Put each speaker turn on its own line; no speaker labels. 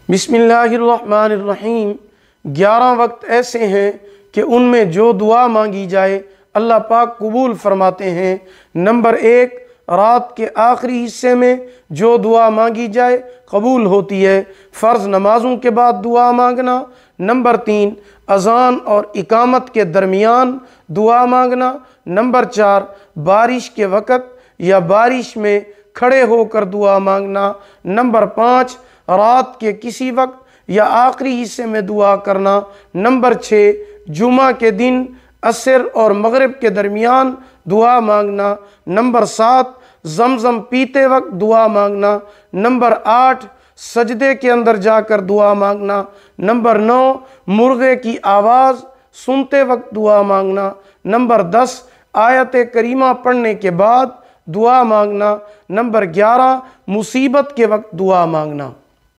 बिस्मिल्लाहिर्रहमानिर्रहीम। 11 वक्त ऐसे हैं कि उनमें जो दुआ मांगी जाए अल्लाह पाक कबूल फरमाते हैं। नंबर 1, रात के आखिरी हिस्से में जो दुआ मांगी जाए कबूल होती है। फ़र्ज़ नमाज़ों के बाद दुआ मांगना। नंबर 3, अज़ान और इकामत के दरमियान दुआ मांगना। नंबर 4, बारिश के वक़्त या बारिश में खड़े होकर दुआ मांगना। नंबर 5, रात के किसी वक्त या आखिरी हिस्से में दुआ करना। नंबर 6, जुमा के दिन असर और मगरिब के दरमियान दुआ मांगना। नंबर 7, जमजम पीते वक्त दुआ मांगना। नंबर 8, सजदे के अंदर जाकर दुआ मांगना। नंबर 9, मुर्गे की आवाज़ सुनते वक्त दुआ मांगना। नंबर 10, आयत करीमा पढ़ने के बाद दुआ मांगना। नंबर 11, मुसीबत के वक्त दुआ मांगना।